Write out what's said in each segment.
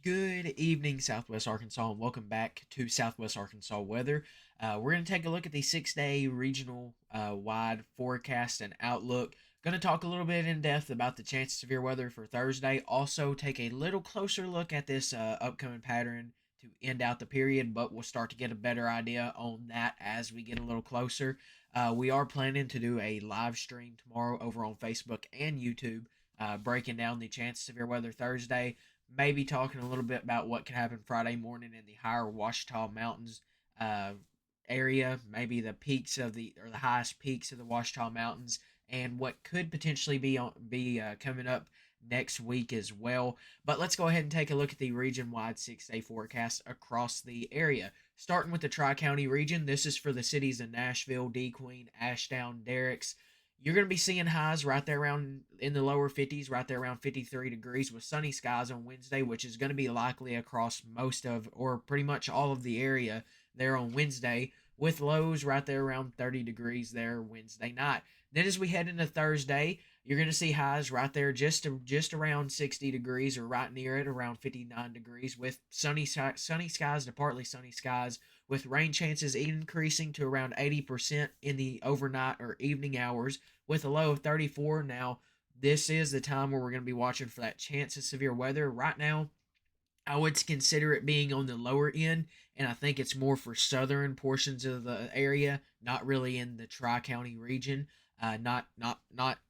Good evening, Southwest Arkansas, and welcome back to Southwest Arkansas weather. We're going to take a look at the 6 day regional wide forecast and outlook. Going to talk a little bit in depth about the chance of severe weather for Thursday. Also, take a little closer look at this upcoming pattern to end out the period, but we'll start to get a better idea on that as we get a little closer. We are planning to do a live stream tomorrow over on Facebook and YouTube, breaking down the chance of severe weather Thursday, maybe talking a little bit about what could happen Friday morning in the higher Ouachita Mountains uh, area, maybe the peaks of the highest peaks of the Ouachita Mountains, and what could potentially be coming up next week as well. But let's go ahead and take a look at the region-wide 6 day forecast across the area. Starting with the Tri-County region, this is for the cities of Nashville, DeQueen, Ashdown, Derricks. You're going to be seeing highs right there around in the lower 50s, right there around 53 degrees with sunny skies on Wednesday, which is going to be likely across most of or pretty much all of the area there on Wednesday, with lows right there around 30 degrees there Wednesday night. Then as we head into Thursday, you're going to see highs right there just around 60 degrees or right near it, around 59 degrees, with sunny skies to partly sunny skies, with rain chances increasing to around 80% in the overnight or evening hours, with a low of 34. Now, this is the time where we're going to be watching for that chance of severe weather. Right now, I would consider it being on the lower end, and I think it's more for southern portions of the area, not really in the Tri-County region. Not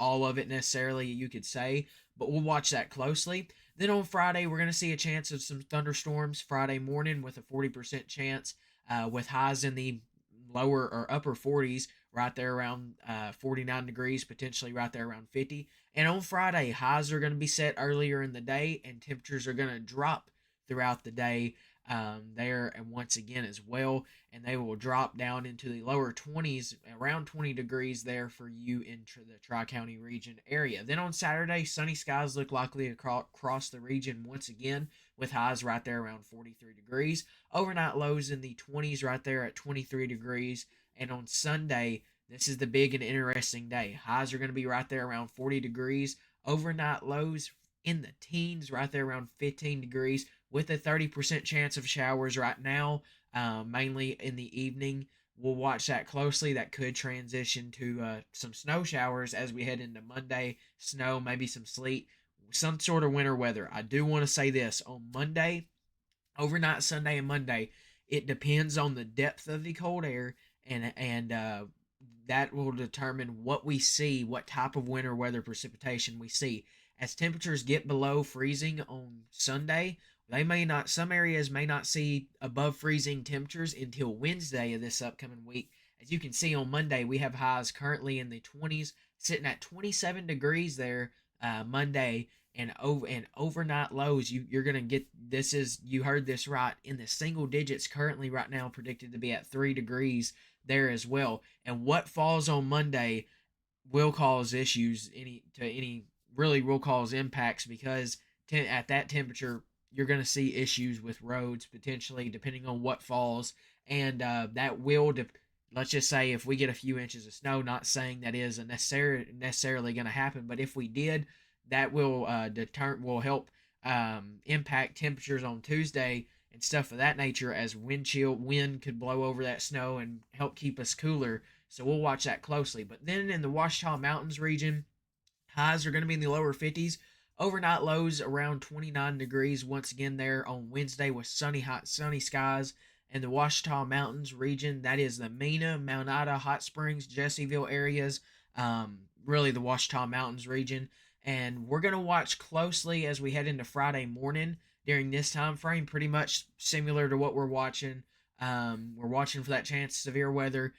all of it necessarily, you could say, but we'll watch that closely. Then on Friday, we're going to see a chance of some thunderstorms Friday morning with a 40% chance, with highs in the lower or upper 40s, right there around 49 degrees, potentially right there around 50. And on Friday, highs are going to be set earlier in the day, and temperatures are going to drop throughout the day there and once again as well, and they will drop down into the lower 20s, around 20 degrees there for you into the Tri-County region area. Then on Saturday, sunny skies look likely across the region once again, with highs right there around 43 degrees, overnight lows in the 20s right there at 23 degrees. And on Sunday, this is the big and interesting day. Highs are going to be right there around 40 degrees, overnight lows in the teens right there around 15 degrees, with a 30% chance of showers right now, mainly in the evening. We'll watch that closely. That could transition to some snow showers as we head into Monday. Snow, maybe some sleet, some sort of winter weather. I do want to say this on Monday, overnight Sunday and Monday, it depends on the depth of the cold air, and that will determine what we see, what type of winter weather precipitation we see. As temperatures get below freezing on Sunday, they may not, some areas may not see above freezing temperatures until Wednesday of this upcoming week. As you can see on Monday, we have highs currently in the 20s, sitting at 27 degrees there Monday, and overnight lows. You're gonna get, this is, you heard this right, in the single digits currently right now, predicted to be at 3 degrees there as well. And what falls on Monday will cause issues, any really will cause impacts, because at that temperature you're going to see issues with roads potentially depending on what falls, and that will let's just say if we get a few inches of snow, not saying that is necessarily going to happen, but if we did, that will will help impact temperatures on Tuesday and stuff of that nature, as wind could blow over that snow and help keep us cooler. So we'll watch that closely. But then in the Ouachita Mountains region, highs are going to be in the lower 50s. Overnight lows around 29 degrees once again there on Wednesday, with sunny skies. In the Ouachita Mountains region, that is the Mena, Mount Ida, Hot Springs, Jesseville areas, really the Ouachita Mountains region. And we're going to watch closely as we head into Friday morning during this time frame, pretty much similar to what we're watching. We're watching for that chance of severe weather.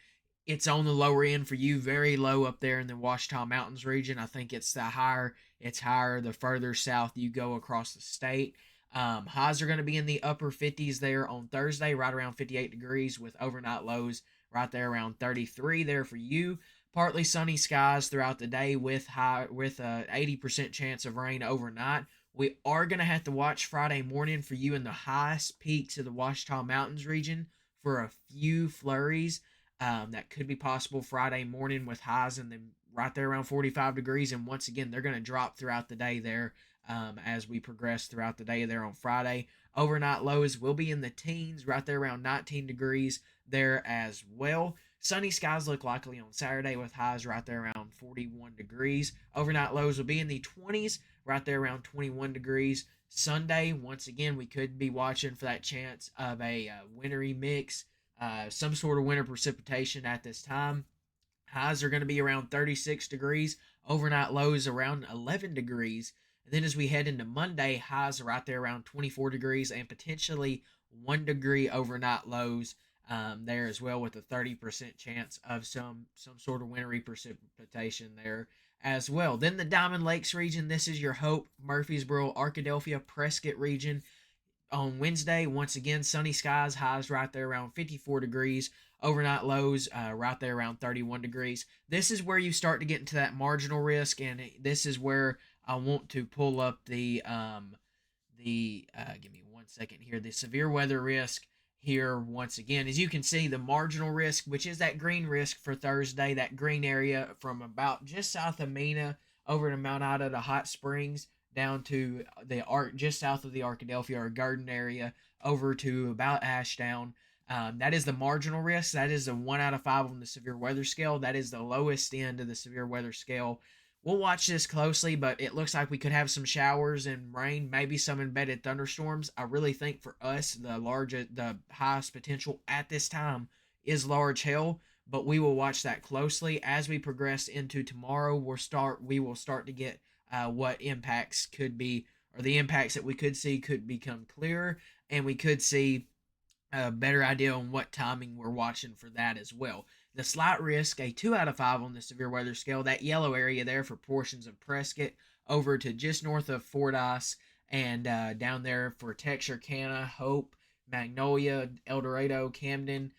It's on the lower end for you, very low up there in the Ouachita Mountains region. I think it's higher the further south you go across the state. Highs are going to be in the upper 50s there on Thursday, right around 58 degrees, with overnight lows right there around 33 there for you. Partly sunny skies throughout the day, with 80% chance of rain overnight. We are going to have to watch Friday morning for you in the highest peaks of the Ouachita Mountains region for a few flurries. That could be possible Friday morning, with highs in the right there around 45 degrees, and once again they're going to drop throughout the day there as we progress throughout the day there on Friday. Overnight lows will be in the teens, right there around 19 degrees there as well. Sunny skies look likely on Saturday with highs right there around 41 degrees. Overnight lows will be in the 20s, right there around 21 degrees. Sunday, once again, we could be watching for that chance of a wintry mix, some sort of winter precipitation at this time. Highs are going to be around 36 degrees, overnight lows around 11 degrees. And then as we head into Monday, highs are right there around 24 degrees and potentially 1 degree overnight lows there as well, with a 30% chance of some sort of wintry precipitation there as well. Then the Diamond Lakes region, this is your Hope, Murfreesboro, Arkadelphia, Prescott region. On Wednesday, once again, sunny skies, highs right there around 54 degrees, overnight lows right there around 31 degrees. This is where you start to get into that marginal risk, and this is where I want to pull up give me one second here, the severe weather risk here once again. As you can see, the marginal risk, which is that green risk for Thursday, that green area from about just south of Mena over to Mount Ida to Hot Springs, down to the just south of the Arkadelphia or Garden area over to about Ashdown. That is the marginal risk. That is a 1 out of 5 on the severe weather scale. That is the lowest end of the severe weather scale. We'll watch this closely, but it looks like we could have some showers and rain, maybe some embedded thunderstorms. I really think for us, the highest potential at this time is large hail, but we will watch that closely as we progress into tomorrow. We will start to get what impacts could be, or the impacts that we could see could become clearer, and we could see a better idea on what timing we're watching for that as well. The slight risk, a 2 out of 5 on the severe weather scale. That yellow area there for portions of Prescott over to just north of Fordyce, and down there for Texarkana, Hope, Magnolia, El Dorado, Camden,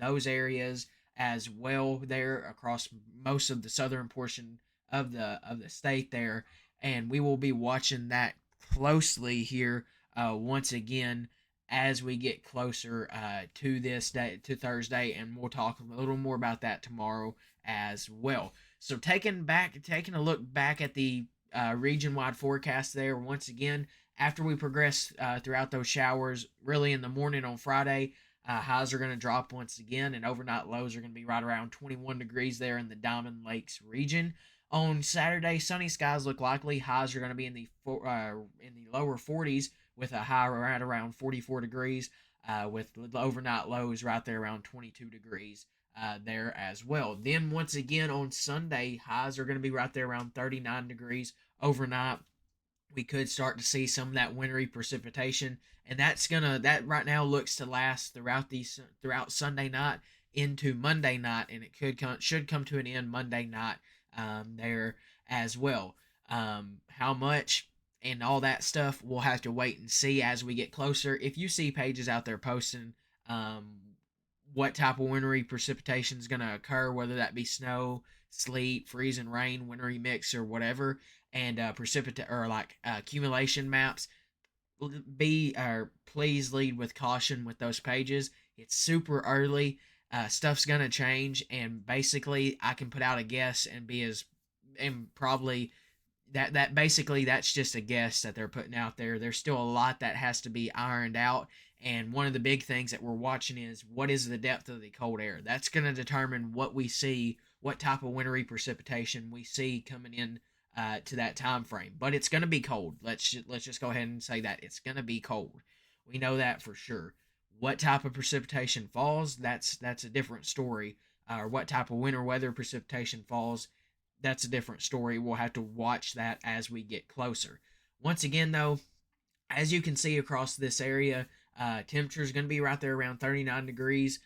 those areas as well there across most of the southern portion of the state there. And we will be watching that closely here once again as we get closer to this day, to Thursday, and we'll talk a little more about that tomorrow as well. So taking a look back at the region-wide forecast there once again, after we progress throughout those showers, really in the morning on Friday, highs are going to drop once again, and overnight lows are going to be right around 21 degrees there in the Diamond Lakes region. On Saturday, sunny skies look likely. Highs are going to be in the lower 40s, with a high right around 44 degrees, with overnight lows right there around 22 degrees there as well. Then once again on Sunday, highs are going to be right there around 39 degrees. Overnight, we could start to see some of that wintry precipitation, and that right now looks to last throughout Sunday night into Monday night, and it should come to an end Monday night there as well. How much and all that stuff, we'll have to wait and see as we get closer. If you see pages out there posting what type of wintry precipitation is going to occur, whether that be snow, sleet, freezing rain, wintry mix, or whatever, and accumulation maps, please lead with caution with those pages. It's super early. Stuff's gonna change, and basically I can put out a guess and probably basically that's just a guess that they're putting out there. There's still a lot that has to be ironed out, and one of the big things that we're watching is what is the depth of the cold air. That's going to determine what we see, what type of wintry precipitation we see coming in to that time frame. But it's going to be cold. Let's just go ahead and say that it's going to be cold. We know that for sure. What type of precipitation falls, that's a different story. Or what type of winter weather precipitation falls, that's a different story. We'll have to watch that as we get closer. Once again, though, as you can see across this area, temperature is going to be right there around 39 degrees,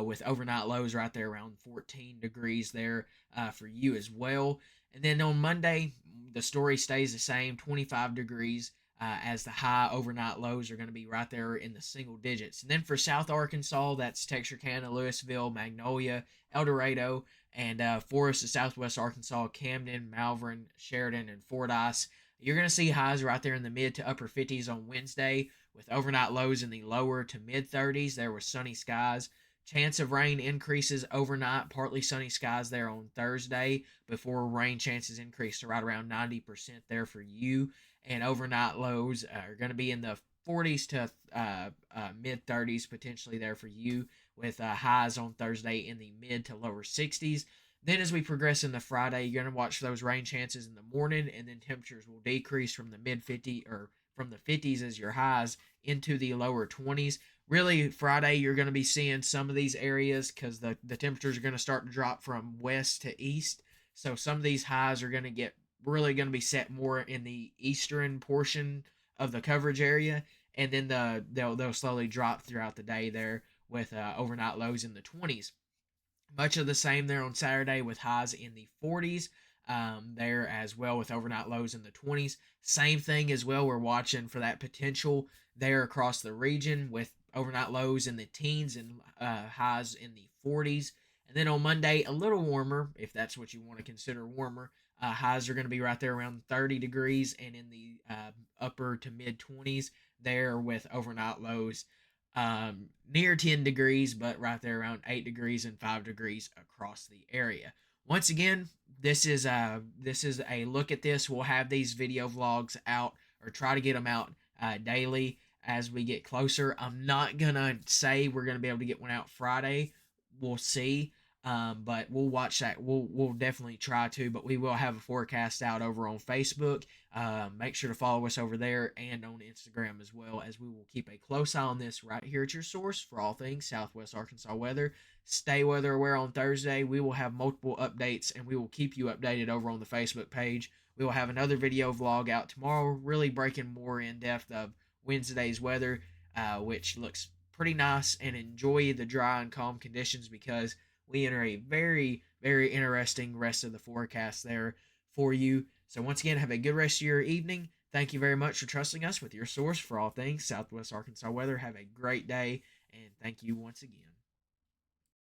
with overnight lows right there around 14 degrees there for you as well. And then on Monday, the story stays the same, 25 degrees, as the high overnight lows are going to be right there in the single digits. And then for South Arkansas, that's Texarkana, Louisville, Magnolia, El Dorado, and Forest of Southwest Arkansas, Camden, Malvern, Sheridan, and Fordyce. You're going to see highs right there in the mid to upper 50s on Wednesday, with overnight lows in the lower to mid 30s there with sunny skies. Chance of rain increases overnight, partly sunny skies there on Thursday, before rain chances increase to right around 90% there for you. and overnight lows are going to be in the 40s to mid 30s potentially there for you, with highs on Thursday in the mid to lower 60s. Then as we progress into Friday, you're going to watch those rain chances in the morning, and then temperatures will decrease from the mid 50 or from the 50s as your highs into the lower 20s. Really, Friday you're going to be seeing some of these areas because the temperatures are going to start to drop from west to east. So some of these highs are going to get really going to be set more in the eastern portion of the coverage area, and then they'll slowly drop throughout the day there with overnight lows in the 20s. Much of the same there on Saturday with highs in the 40s. There as well with overnight lows in the 20s. Same thing as well. We're watching for that potential there across the region with overnight lows in the teens and highs in the 40s. And then on Monday, a little warmer, if that's what you want to consider warmer. Highs are going to be right there around 30 degrees and in the upper to mid 20s there with overnight lows near 10 degrees, but right there around 8 degrees and 5 degrees across the area. Once again, this is a look at this. We'll have these video vlogs out or try to get them out daily as we get closer. I'm not gonna say we're gonna be able to get one out Friday. We'll see. But we'll watch that. We'll definitely try to, but we will have a forecast out over on Facebook. Make sure to follow us over there and on Instagram as well, as we will keep a close eye on this right here at your source for all things Southwest Arkansas weather. Stay weather aware on Thursday. We will have multiple updates, and we will keep you updated over on the Facebook page. We will have another video vlog out tomorrow, really breaking more in depth of Wednesday's weather, which looks pretty nice, and enjoy the dry and calm conditions because we enter a very, very interesting rest of the forecast there for you. So once again, have a good rest of your evening. Thank you very much for trusting us with your source for all things Southwest Arkansas weather. Have a great day, and thank you once again.